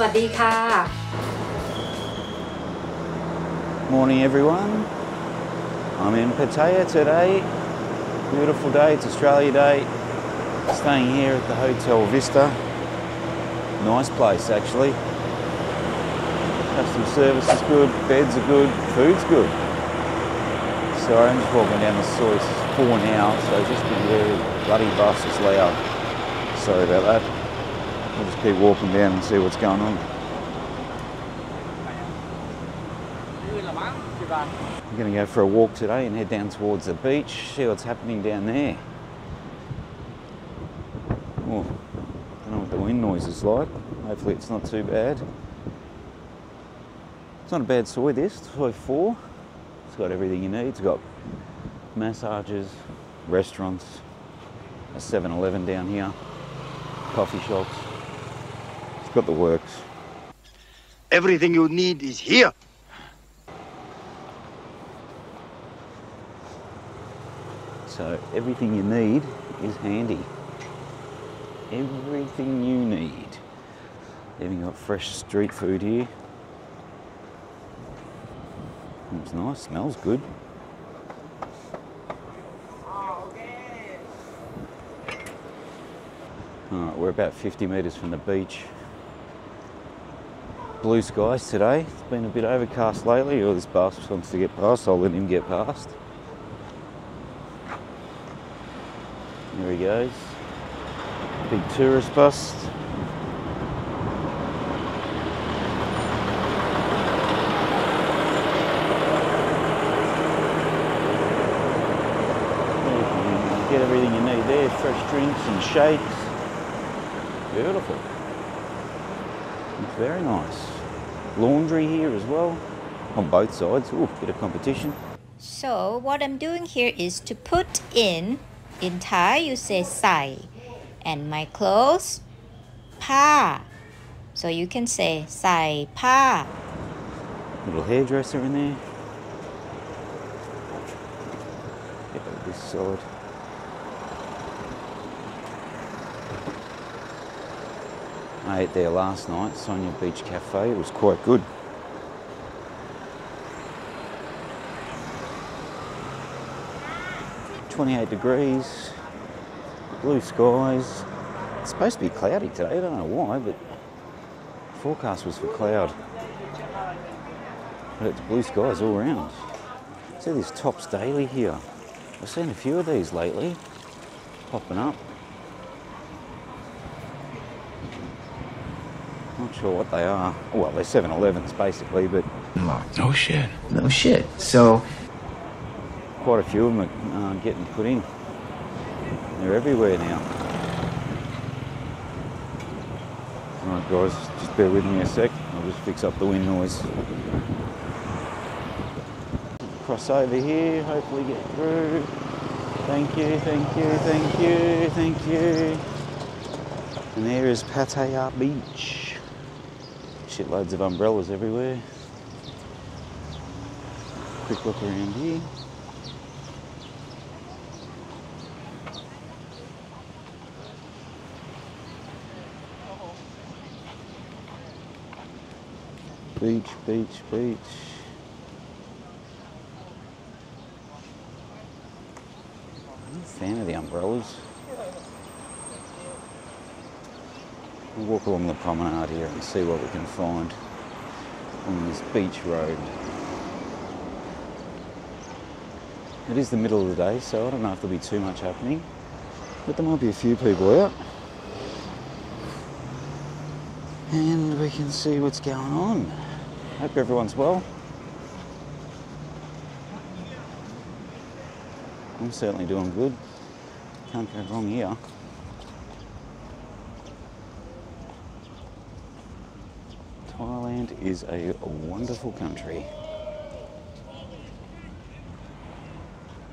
วัสดีค่ะ Morning everyone. I'm in Pattaya today. Beautiful day, it's Australia Day. Staying here at the Hotel Vista. Nice place actually. Customer service is good, beds are good, food's good. Sorry, I'm just walking down the store. It's 4 now, so just be wary. Bloody bus is loud. Sorry about that. We'll just keep walking down and see what's going on. I'm going to go for a walk today and head down towards the beach, see what's happening down there. Oh, don't know what the wind noise is like. Hopefully it's not too bad. It's not a bad soy this, soy 4. It's got everything you need. It's got massages, restaurants, a 7-Eleven down here, coffee shops. It's got the works. Everything you need is here. So everything you need is handy. Everything you need. Even got fresh street food here. It's nice, smells good. Alright, we're about 50 metres from the beach. Blue skies today. It's been a bit overcast lately. This bus wants to get past, I'll let him get past. There he goes. Big tourist bus. Get everything you need there, fresh drinks and shakes. Beautiful. It's very nice. Laundry here as well, on both sides. Ooh, bit of competition. So what I'm doing here is to put in Thai you say sai, and my clothes, pa. So you can say sai pa. Little hairdresser in there. Get this side. I ate there last night, Sonia Beach Cafe. It was quite good. .28 degrees, blue skies. It's supposed to be cloudy today, I don't know why, but the forecast was for cloud. But it's blue skies all around. See this Tops Daily here. I've seen a few of these lately, popping up. Not sure what they are. Well, they're 7-Elevens basically, but... No shit. No shit. So... quite a few of them are getting put in. They're everywhere now. Alright guys, just bear with me a sec. I'll just fix up the wind noise. Cross over here, hopefully get through. Thank you, thank you, thank you, thank you. And there is Pattaya Beach. Shitloads of umbrellas everywhere. Quick look around here. Beach, beach, beach. I'm a fan of the umbrellas. We'll walk along the promenade here and see what we can find on this beach road. It is the middle of the day, so I don't know if there'll be too much happening, but there might be a few people out. And we can see what's going on. Hope everyone's well. I'm certainly doing good. Can't go wrong here. Thailand is a wonderful country.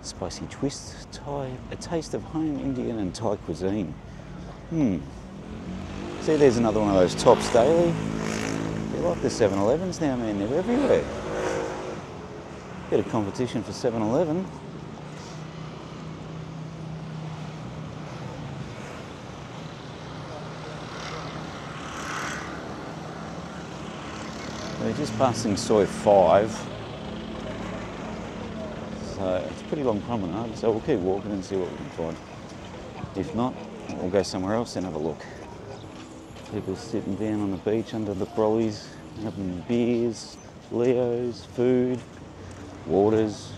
Spicy twist, Thai, a taste of home Indian and Thai cuisine. See, there's another one of those Tops Daily. They're like the 7-Elevens now, man. They're everywhere. Bit of competition for 7-Eleven. We're just passing Soi 5. So it's a pretty long promenade, so we'll keep walking and see what we can find. If not, we'll go somewhere else and have a look. People sitting down on the beach under the brollies, having beers, Leos, food, waters,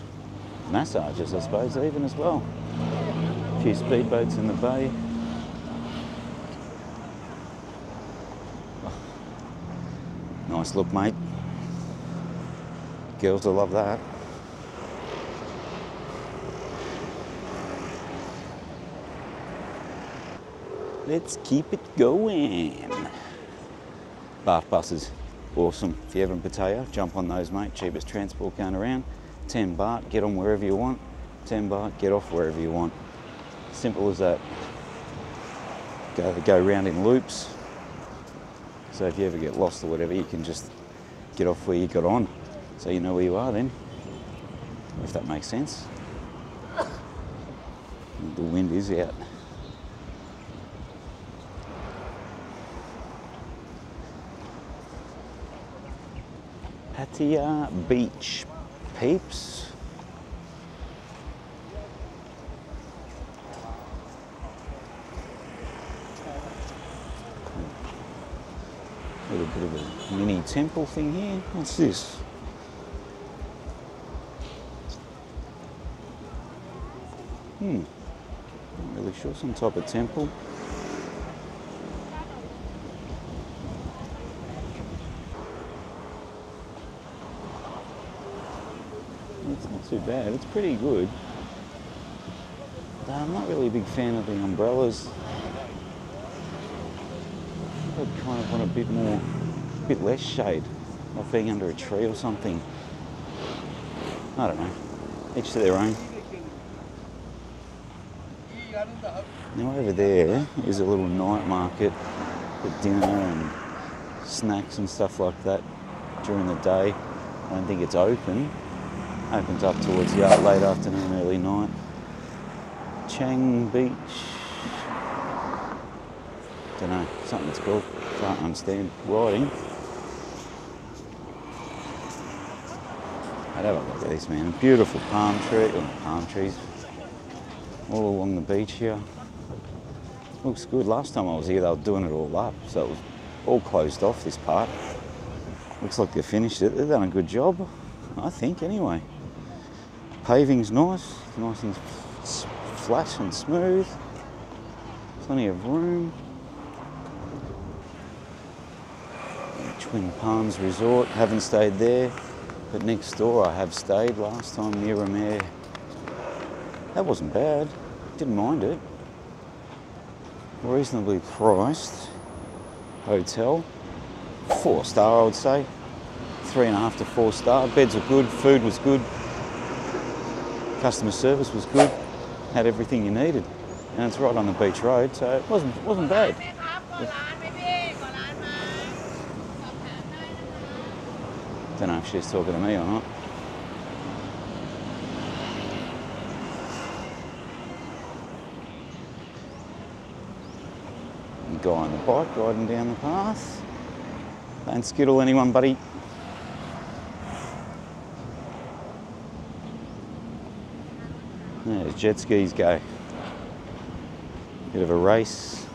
massages I suppose even as well. A few speedboats in the bay. Oh, nice look, mate. Girls will love that. Let's keep it going. Bath buses, awesome. If you're ever in Pattaya, jump on those, mate. Cheapest transport going around. 10 baht, get on wherever you want. 10 baht, get off wherever you want. Simple as that. Go round in loops. So if you ever get lost or whatever, you can just get off where you got on. So you know where you are then, if that makes sense. The wind is out. Pattaya Beach, peeps. A little bit of a mini temple thing here. What's this? Not really sure, some type of temple. It's not too bad, it's pretty good. Though I'm not really a big fan of the umbrellas. I'd kind of want a bit less shade, like being under a tree or something. I don't know, each to their own. Now over there is a little night market for dinner and snacks and stuff like that during the day. I don't think it's open. Opens up towards the late afternoon, early night. Chang Beach. Don't know, something it's called. Can't understand writing. I'd have a look at this, man. Beautiful palm trees all along the beach here. Looks good. Last time I was here, they were doing it all up, so it was all closed off, this part. Looks like they finished it. They've done a good job, I think, anyway. Paving's nice and flat and smooth. Plenty of room. Twin Palms Resort, haven't stayed there, but next door I have stayed last time, Miramare. That wasn't bad, didn't mind it. Reasonably priced hotel, 4-star I would say, 3.5 to 4 star. Beds were good, food was good, customer service was good, had everything you needed, and it's right on the beach road, so it wasn't bad. Don't know if she's talking to me or not. Guy on the bike riding down the path. Don't skittle anyone, buddy. There's jet skis go. Bit of a race.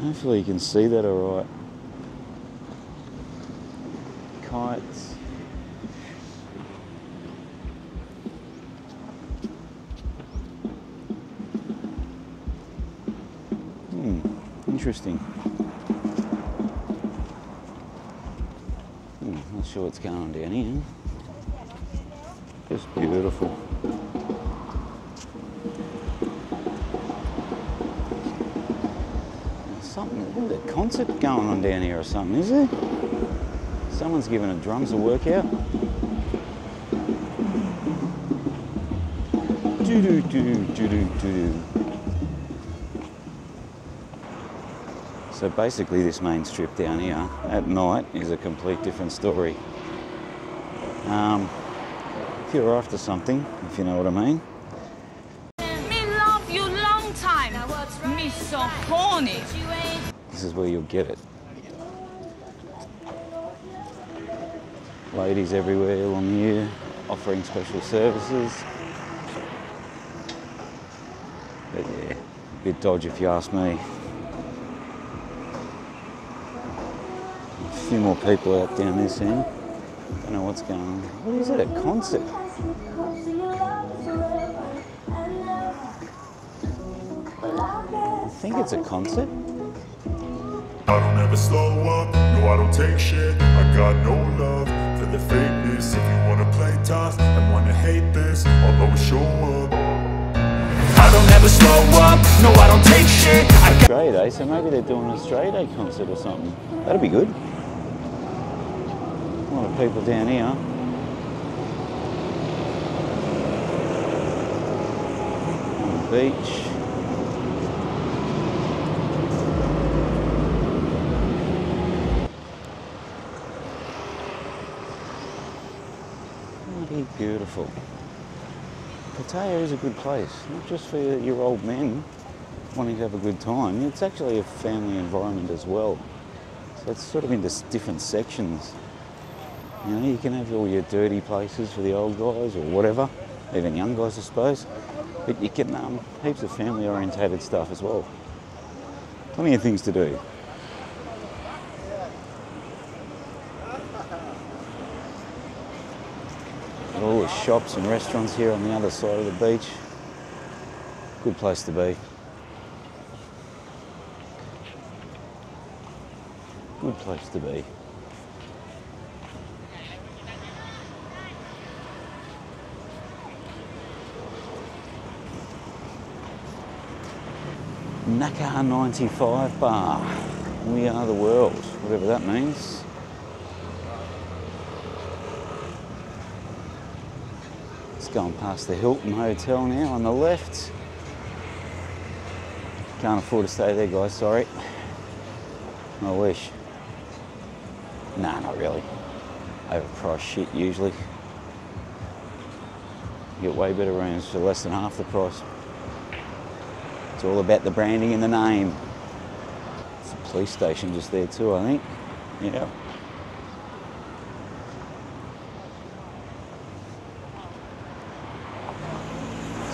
Hopefully you can see that all right. Kites. Interesting. Not sure what's going on down here. Just beautiful. There's a concert going on down here or something, is there? Someone's giving the drums a workout. So basically this main strip down here at night is a complete different story. If you're after something, if you know what I mean. Me love you long time. Me so horny. This is where you'll get it. Ladies everywhere along here offering special services. But yeah, a bit dodgy if you ask me. A few more people out down this end. Don't know what's going on. What is it, a concert? I think it's a concert. I don't ever slow up, no I don't take shit. I got no love for the fakeness. If you wanna play tough and wanna hate this, I'll always show up. I don't ever slow up, no I don't take shit. Australia Day, so maybe they're doing an Australia Day concert or something. That'd be good. A lot of people down here. On the beach. Bloody beautiful. Pattaya is a good place, not just for your old men wanting to have a good time. It's actually a family environment as well. So it's sort of into different sections. You know, you can have all your dirty places for the old guys or whatever, even young guys I suppose. But you can, heaps of family orientated stuff as well. Plenty of things to do. All the shops and restaurants here on the other side of the beach. Good place to be. Good place to be. Naka 95 bar. We are the world, whatever that means. Going past the Hilton Hotel now on the left. Can't afford to stay there, guys, sorry. I wish. Nah, not really. Overpriced shit usually. You get way better rooms for less than half the price. It's all about the branding and the name. It's a police station just there too, I think. Yeah.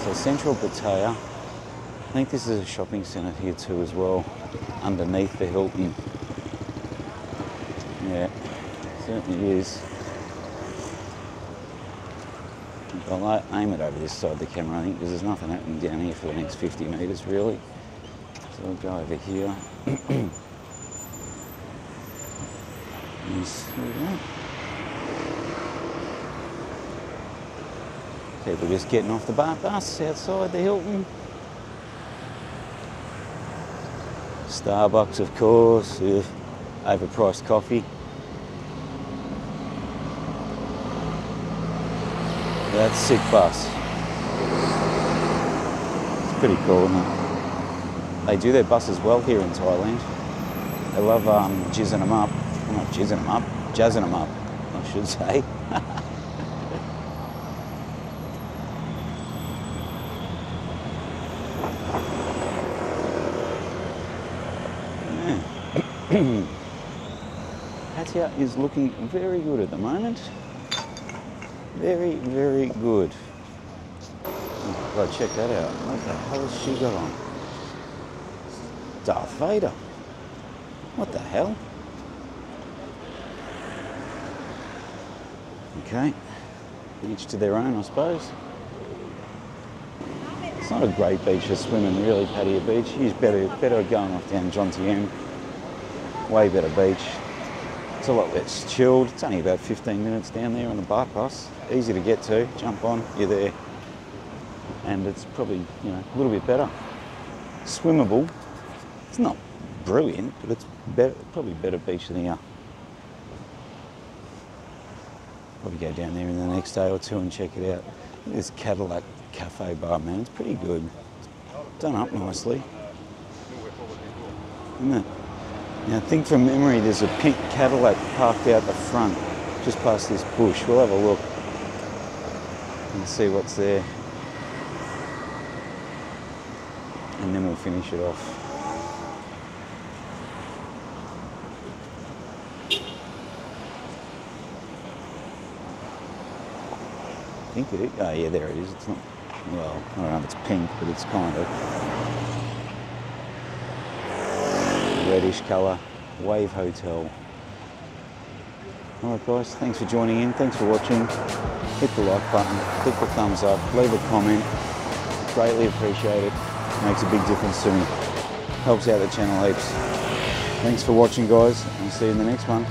So central Pattaya, I think this is a shopping centre here too as well, underneath the Hilton. Yeah, certainly is. I'll aim it over this side of the camera I think because there's nothing happening down here for the next 50 metres really. So we'll go over here. Yes, there we go. People just getting off the bus outside the Hilton. Starbucks, of course, with overpriced coffee. That's a sick bus. It's pretty cool, isn't it? They do their buses well here in Thailand. They love jizzing them up. Well, not jizzing them up, jazzing them up, I should say. Pattaya is looking very good at the moment. Very, very good. Oh, gotta check that out. What the hell has she got on? Darth Vader. What the hell? Okay. Each to their own, I suppose. It's not a great beach to swim in, really, Pattaya Beach. You're better going off down John Tiem. Way better beach. It's a lot less chilled. It's only about 15 minutes down there on the bypass. Easy to get to. Jump on, you're there. And it's probably, you know, a little bit better. Swimmable. It's not brilliant, but it's better, probably a better beach than here. Probably go down there in the next day or two and check it out. This Cadillac Cafe bar, man, it's pretty good. It's done up nicely. Isn't it? Now, I think from memory there's a pink Cadillac parked out the front, just past this bush. We'll have a look and see what's there. And then we'll finish it off. I think it is. Oh yeah, there it is. It's not, well, I don't know if it's pink, but it's kind of reddish colour. Wave Hotel. Alright guys, thanks for joining in, thanks for watching. Hit the like button, click the thumbs up, leave a comment. Greatly appreciate it. Makes a big difference to me. Helps out the channel heaps. Thanks for watching guys, and see you in the next one.